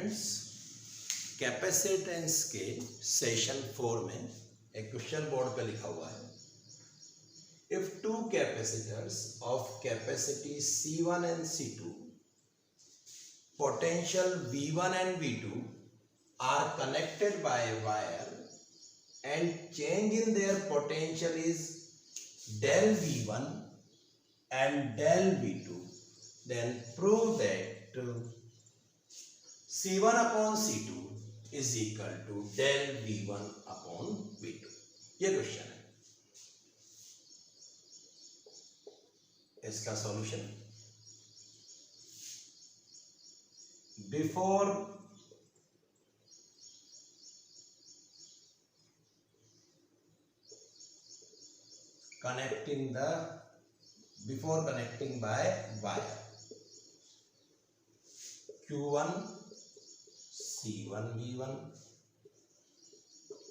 Students, capacitance के session 4 में एक क्वेश्चन बोर्ड पे लिखा हुआ है, if two capacitors of capacity C1 and C2, potential V1 and V2 are connected by a wire and change in their potential is del V1 and del V2, then prove that C1 upon C2 is equal to del V1 upon V2. ये question है, इसका solution before connecting by wire Q1 C1 V1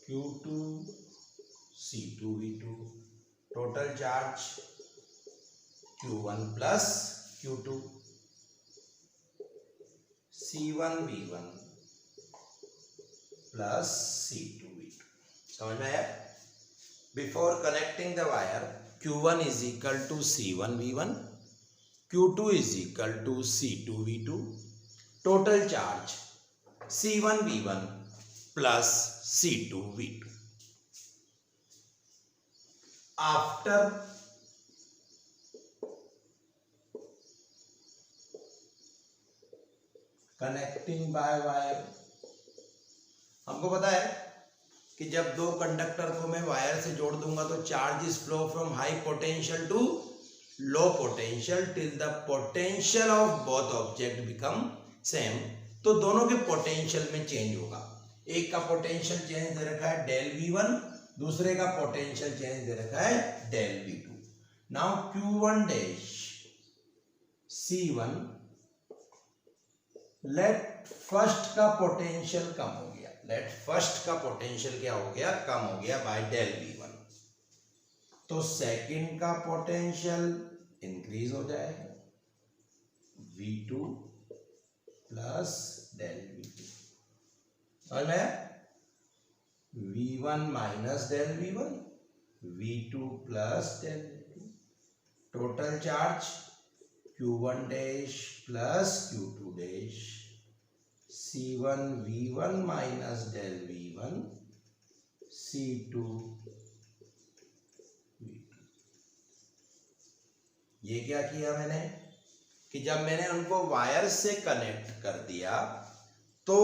Q2 C2 V2 total charge Q1 plus Q2 C1 V1 plus C2 V2. समझ में आया? Before connecting the wire, Q1 is equal to C1 V1, Q2 is equal to C2 V2, total charge C1 V1 plus C2 V2. After connecting by wire, हमको पता है कि जब दो conductor को मैं वायर से जोड़ दूंगा तो charge is flow from high potential to low potential till the potential of both object become same. तो दोनों के पोटेंशियल में चेंज होगा, एक का पोटेंशियल चेंज दे रखा है डेल V1, दूसरे का पोटेंशियल चेंज दे रखा है del V2। Now Q1 dash C1, let first का पोटेंशियल कम हो गया, लेट फर्स्ट का पोटेंशियल क्या हो गया, कम हो गया बाय डेल V1, तो सेकंड का पोटेंशियल इंक्रीज हो जाएगा V2 प्लस डेल V2। समझ में? V1 minus del V1, V2 plus del V2, total charge Q1 dash plus Q2 dash C1 V1 minus del V1 C2 V2। ये क्या किया मैंने कि जब मैंने उनको वायर से कनेक्ट कर दिया तो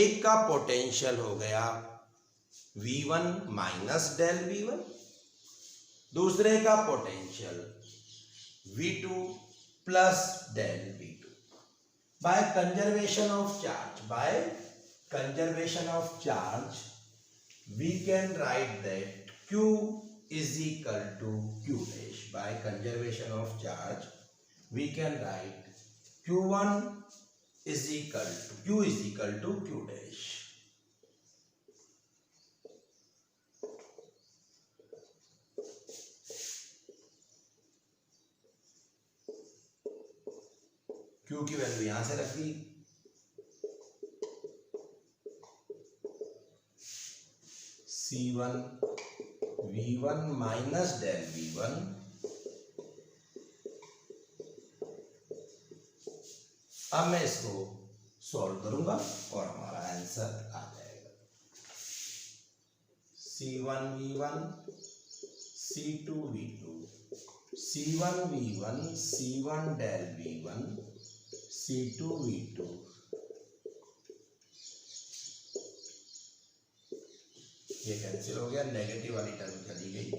एक का पोटेंशियल हो गया V1 माइनस डेल V1, दूसरे का potential V2 plus del V2। By conservation of charge, we can write that Q is equal to Q dash. By conservation of charge, we can write Q1 is equal to Q dash. Q की value यहां से रख दी, C1 V1 minus del V1 अब मैं इसको solve करूंगा और हमारा आंसर आ जाएगा C1 V1 C2 V2 C1 V1 C1 del V1 C2 V2, ये कैंसिल हो गया, नेगेटिव वाली टर्म चली गई,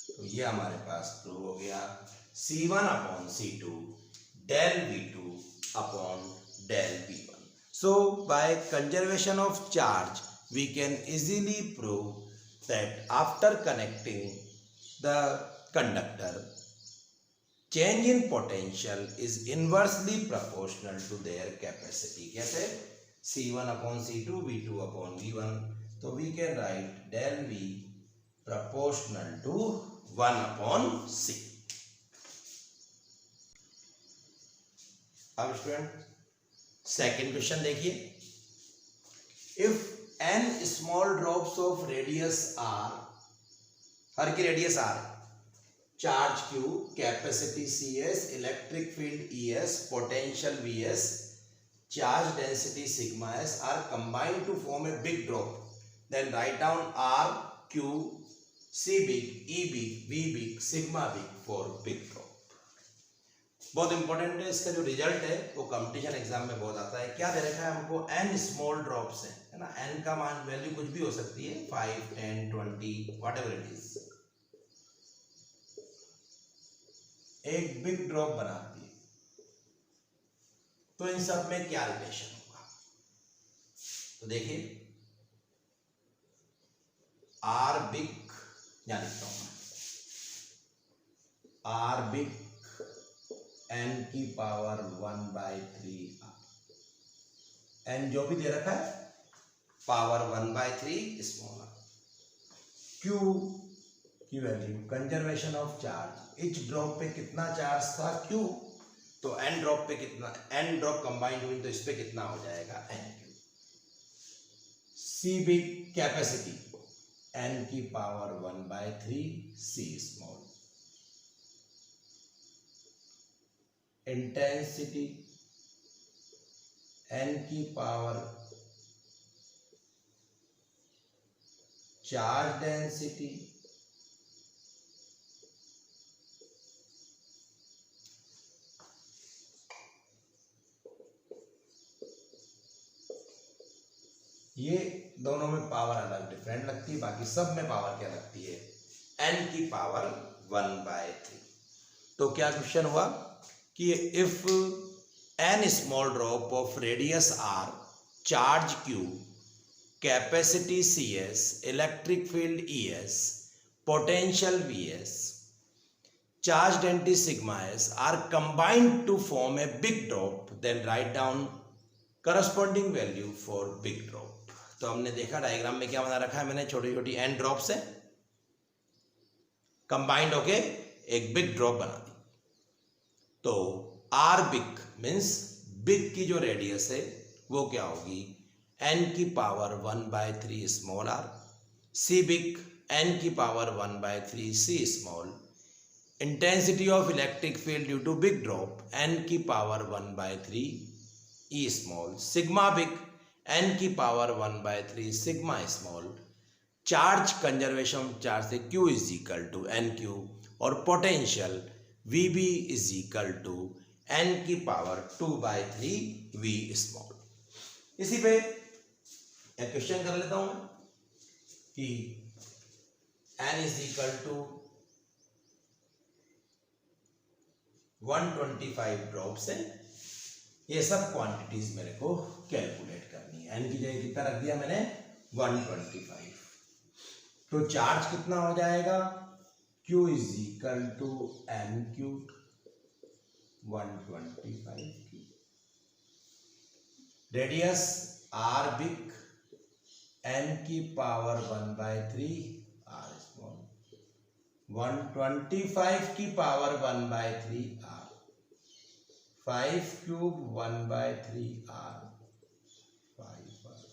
तो ये हमारे पास प्रूव हो गया C1 upon C2 del V2 upon del V1। So by conservation of charge we can easily prove that after connecting the conductor, change in potential is inversely proportional to their capacity। कैसे? C1 upon C2 V2 upon V1, तो we can write del V proportional to 1/c। अब student second question देखिए, if n small drops of radius r, हर की radius r, charge q, capacity cs, electric field es, potential vs, charge density sigma s are combined to form a big drop, then write down r, q, c big, e big, v big, sigma big for big drop। बहुत important है, इसका जो result है वो competition exam में बहुत आता है। क्या दे रखा है हमको, n स्मॉल ड्रॉप्स है ना, n का मान वैल्यू कुछ भी हो सकती है, 5, 10, 20, व्हाटएवर इट इज, एक बिग ड्रॉप बनाती है। तो इन सब में क्या रिलेशन होगा, तो देखिए आर बिग, या लिखता हूं मैं आर बिग n की पावर 1/3 n जो भी दे रखा है पावर 1/3 स्मॉल r। q की value, conservation of charge, etch drop पे कितना चार्ज था q, तो n ड्रॉप पे कितना, n ड्रॉप कंबाइंड हुई तो इस पे कितना हो जाएगा nq। c big, capacity n की power 1/3 c small, intensity n की पावर, चार्ज डेंसिटी ये दोनों में पावर अलग डिफरेंट लगती है, बाकी सब में पावर क्या लगती है, n की पावर 1/3। तो क्या क्वेश्चन हुआ कि if n small drop of radius r, charge q, capacity cs, electric field es, potential vs, charge density sigma s are combined to form a big drop, then write down corresponding value for big drop. तो हमने देखा diagram में क्या बना रखा है मैंने, छोटी छोटी n ड्रॉप्स है, कंबाइंड होके एक बिग ड्रॉप बना दी। तो आर बिग मीन्स बिग की जो रेडियस है वो क्या होगी, n की power 1/3 small r, C big n की power 1/3 c small, intensity of electric field due to big drop n की power 1/3 e small, sigma big n की power 1/3 sigma small, charge conservation charge से q is equal to nq, और potential Vb is equal to n की power 2/3 v small. इसी पे एक question कर लेता हूं कि n is equal to 125 drops है, ये सब क्वांटिटीज मेरे को कैलकुलेट करनी है। n की जगह कितना रख दिया मैंने, 125। तो चार्ज कितना हो जाएगा, q is equal to nq 125, radius r big, n की पावर 1/3 r स्मॉल, 125 की power 1/3 r, 5 cube 1/3 r, 5 r,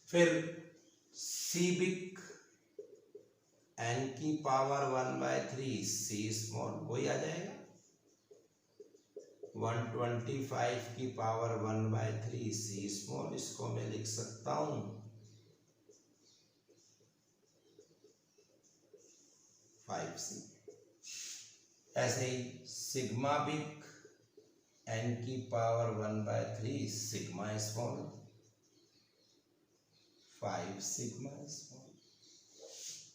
फिर c बिग n की पावर 1/3 c स्मॉल, वही आ जाएगा 125 की पावर 1/3 c स्मॉल, इसको मैं लिख सकता हूं 5c। ऐसे ही सिग्मा बिग n की power 1/3 sigma small, 5 sigma small.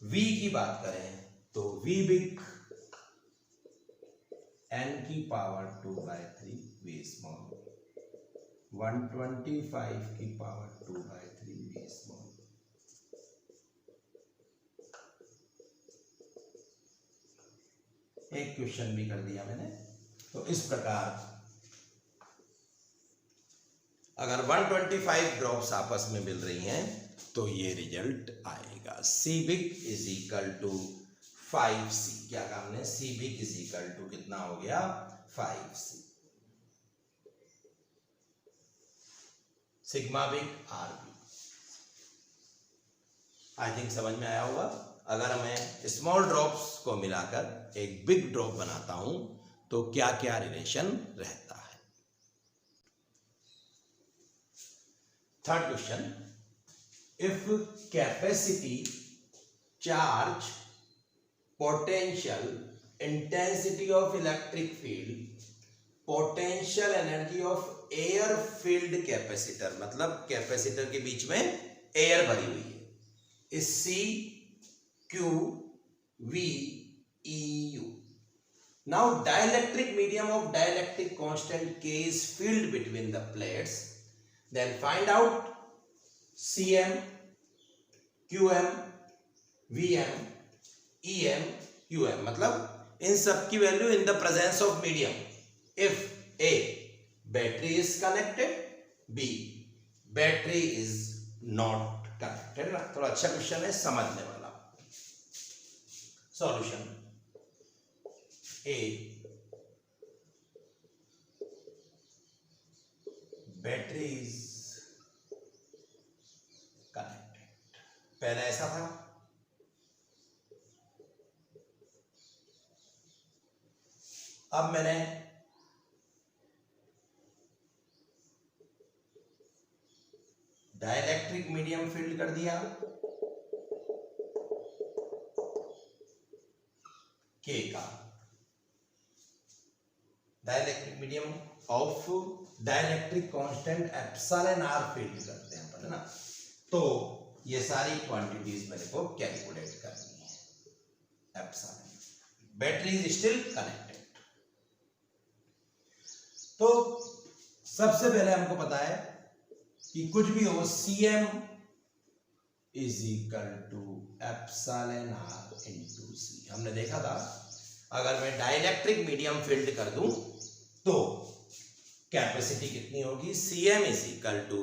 v की बात करें तो v बिग n की पावर 2/3 v स्मॉल, 125 की पावर 2/3 v स्मॉल। एक क्वेश्चन भी कर दिया मैंने। तो इस प्रकार अगर 125 ड्रॉप्स आपस में मिल रही हैं तो ये रिजल्ट आएगा। C big is equal to 5c। क्या कहा हमने? C big is equal to कितना हो गया? 5c। Sigma big R big. I think समझ में आया होगा। अगर मैं स्मॉल ड्रॉप्स को मिलाकर एक बिग ड्रॉप बनाता हूं तो क्या क्या रिलेशन रहता है। Third question, if capacity, charge, potential, intensity of electric field, potential energy of air field capacitor, मतलब कैपेसिटर के बीच में एयर भरी हुई है, is C, Q, V, E, U. Now dielectric medium of dielectric constant K is filled between the plates. Then find out Cm, Qm, Vm, Em, Um. मतलब इन सब की value in the presence of medium if A, battery is connected, B, battery is not connected. ना थोड़ा अच्छा question है, समझने वाला। Solution, A, battery is connected. पहले ऐसा था, अब मैंने डाइलेक्ट्रिक मीडियम फील्ड कर दिया के का, dielectric medium of dielectric constant epsilon R filled करते हैं अपन, है ना। तो ये सारी क्वांटिटीज मेरे को कैलकुलेट करनी है। Epsilon, battery is still connected. तो सबसे पहले हमको पता है कि कुछ भी हो, Cm is equal to epsilon R into C. हमने देखा था अगर मैं डाइलेक्ट्रिक मीडियम फील्ड कर दूं तो कैपेसिटी कितनी होगी? Cm is equal to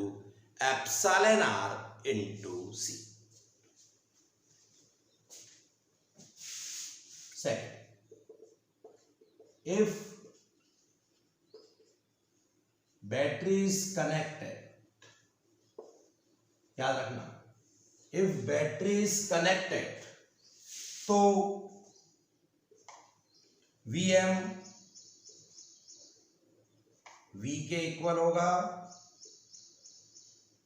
epsilon R into C. Second, if battery is connected, याद रखना, इफ बैटरी इज कनेक्टेड तो Vm V के इक्वल होगा,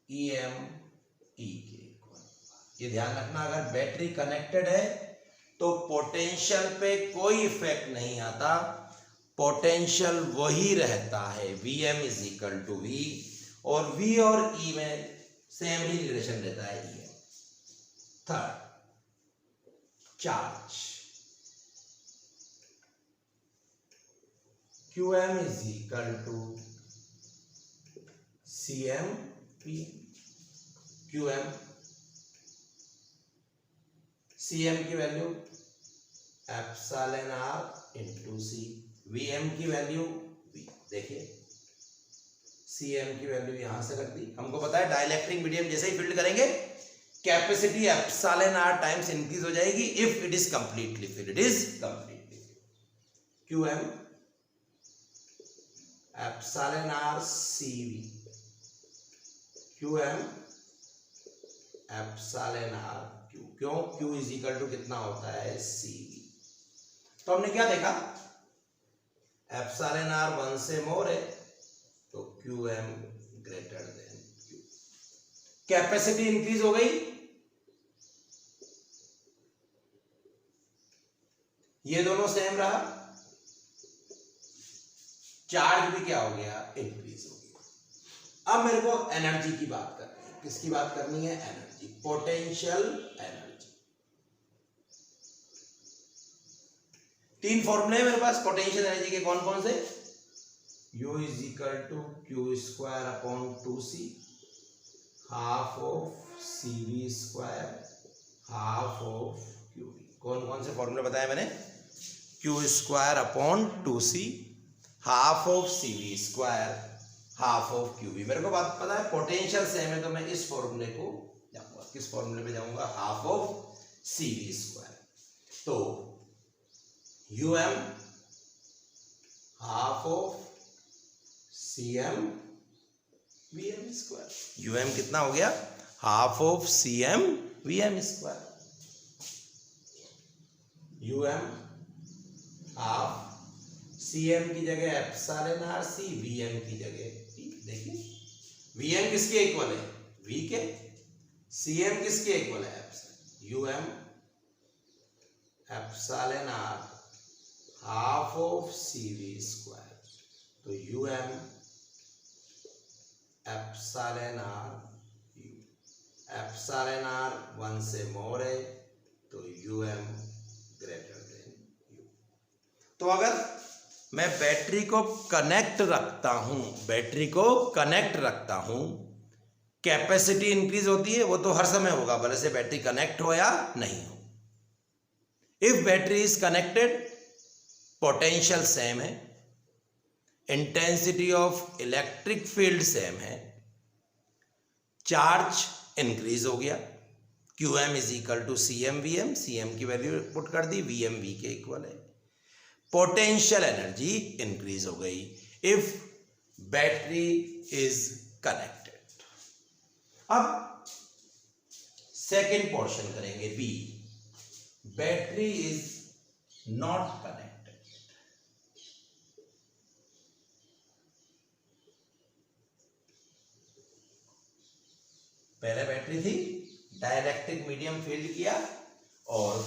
Em E के इक्वल होगा। ये ध्यान रखना, अगर बैटरी कनेक्टेड है तो पोटेंशियल पे कोई इफेक्ट नहीं आता, पोटेंशियल वही रहता है, Vm is equal to V, और V और E में सेम ही रिलेशन रहता है, E। Third, charge, Qm is equal to Cm P। Qm, Cm की value epsilon R into C, Vm की वैल्यू V। देखिए Cm की वैल्यू यहां से कर दी। हमको पता है डाइलेक्ट्रिक मीडियम जैसे ही फील्ड करेंगे capacity epsilon R times increase हो जाएगी if it is completely filled. It is completely filled. Qm epsilon R CV, Qm epsilon R Q। क्यों? Q इज इक्वल टू कितना होता है? CV। तो हमने क्या देखा, एप्सिलॉन आर 1 से मोर है तो Qm greater than Q। Capacity increase हो गई, ये दोनों सेम रहा, चार्ज भी क्या हो गया? इंक्रीज हो गया। अब मेरे को एनर्जी की बात करनी है। किसकी बात करनी है? Energy, potential energy. तीन फॉर्मूले मेरे पास पोटेंशियल एनर्जी के, कौन कौन से? U is equal to Q square upon 2C, half of CV square, half of QV। कौन कौन से फॉर्मूले बताए मैंने? Q square upon 2C, half of CV square, half of QV। मेरे को बात पता है पोटेंशियल सेम है तो मैं इस फॉर्मूले को जाऊंगा। जाऊंगा, किस फॉर्मूले पे जाऊंगा, half of C V square. तो um half of C M V M square. um कितना हो गया, half of C M V M square. Half C M की जगह epsilon R C, V M की जगह वी। देखिए वी एम किसके इक्वल है, वी के, सी एम किसके इक्वल है, epsilon. Epsilon R half of C V square. तो एप्सिलॉन आर, एप्सिलॉन आर 1 से मोर है, तो ग्रेटर देन यू। तो अगर मैं बैटरी को कनेक्ट रखता हूं, कैपेसिटी इंक्रीज होती है, वो तो हर समय होगा, भले से बैटरी कनेक्ट हो या नहीं हो। If battery is connected, potential same है, intensity of electric field same है, चार्ज इंक्रीज हो गया, QM is equal to CM VM, CM की वैल्यू पुट कर दी, VM V के इक्वल है, पोटेंशियल एनर्जी इंक्रीज हो गई इफ बैटरी इज कनेक्टेड। अब सेकेंड पोर्शन करेंगे, B, battery is not connected. पहले बैटरी थी, डाइलेक्ट्रिक मीडियम फील्ड किया और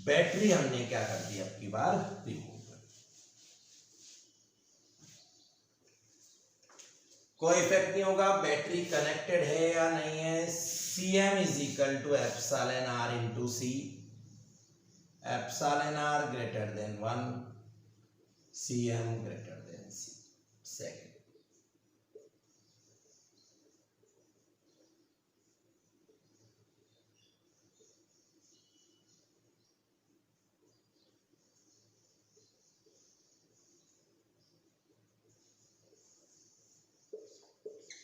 बैटरी हमने क्या कर दी, अब की बार रिमूव कर दी। कोई इफेक्ट नहीं होगा, बैटरी कनेक्टेड है या नहीं है। CM is equal to epsilon R into C, epsilon R greater than 1, CM greater than C. Second,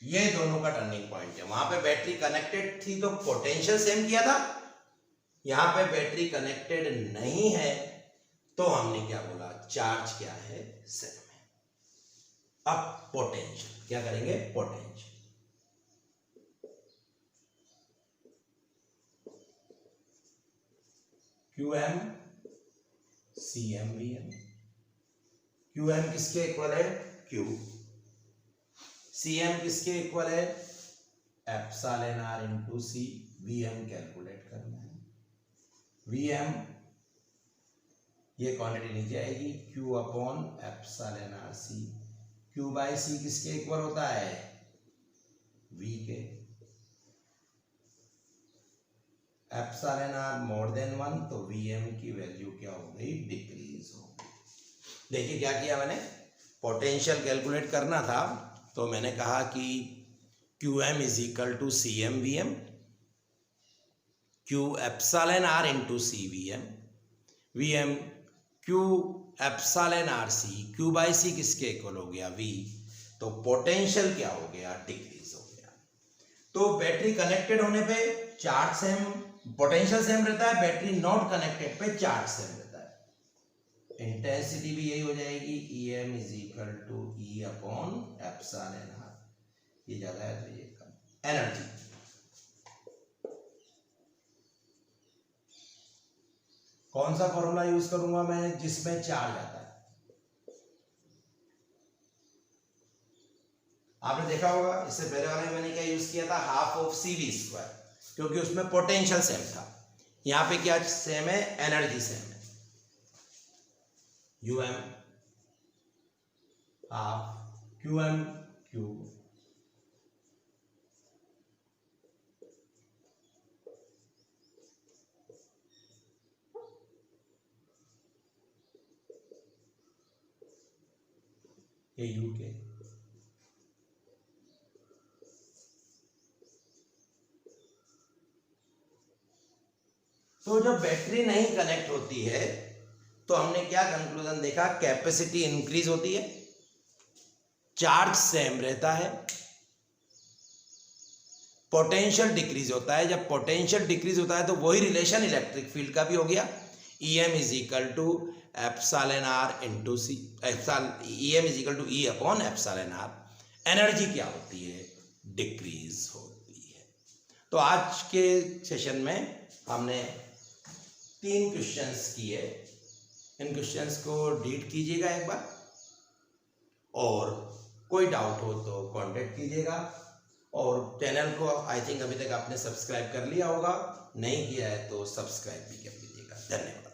ये दोनों का टर्निंग पॉइंट है। वहां पे बैटरी कनेक्टेड थी तो पोटेंशियल सेम किया था, यहां पे बैटरी कनेक्टेड नहीं है तो हमने क्या बोला, चार्ज क्या है, सेम है। अब पोटेंशियल क्या करेंगे, potential QM CM VM। QM किसके इक्वल है, Q। CM किसके इक्वल है, epsilon R into C. VM calculate करना है, VM ये क्वांटिटी नीचे आएगी, Q upon epsilon R C. Q by C किसके इक्वल होता है, V के। एप्सिलॉन आर मोर देन 1 तो VM की वैल्यू क्या हो गई, डिक्रीज हो गई। देखिए क्या किया मैंने, पोटेंशियल कैलकुलेट करना था तो मैंने कहा कि QM is equal to CM VM, Q epsilon R into C VM, VM Q epsilon R C, Q by C किसके इक्वल हो गया, V। तो पोटेंशियल क्या हो गया, डिक्रीज हो गया। तो बैटरी कनेक्टेड होने पे चार्ज सेम, पोटेंशियल सेम रहता है, बैटरी नॉट कनेक्टेड पे चार्ज सेम रहता है। इंटेंसिटी भी यही हो जाएगी, EM is equal to E upon epsilon R. ये ज्यादा है तो ये कम। एनर्जी, कौन सा फॉर्मूला यूज करूंगा मैं, जिसमें चार्ज आता है। आपने देखा होगा इससे पहले वाले में मैंने क्या यूज किया था, half of C V square, क्योंकि उसमें पोटेंशियल सेम था। यहां पे क्या सेम है, एनर्जी सेम है। UM हाफ QM Q, ये U के। तो जब बैटरी नहीं कनेक्ट होती है तो हमने क्या कंक्लूजन देखा, कैपेसिटी इंक्रीज होती है, चार्ज सेम रहता है, पोटेंशियल डिक्रीज होता है, जब पोटेंशियल डिक्रीज होता है तो वही रिलेशन इलेक्ट्रिक फील्ड का भी हो गया, EM is equal to epsilon R into C, EM is equal to E upon epsilon R. Energy क्या होती है, डिक्रीज होती है। तो आज के सेशन में हमने 3 क्वेश्चंस किए, इन क्वेश्चंस को रीड कीजिएगा एक बार, और कोई डाउट हो तो कांटेक्ट कीजिएगा, और चैनल को आई थिंक अभी तक आपने सब्सक्राइब कर लिया होगा, नहीं किया है तो सब्सक्राइब भी कर लीजिएगा। धन्यवाद।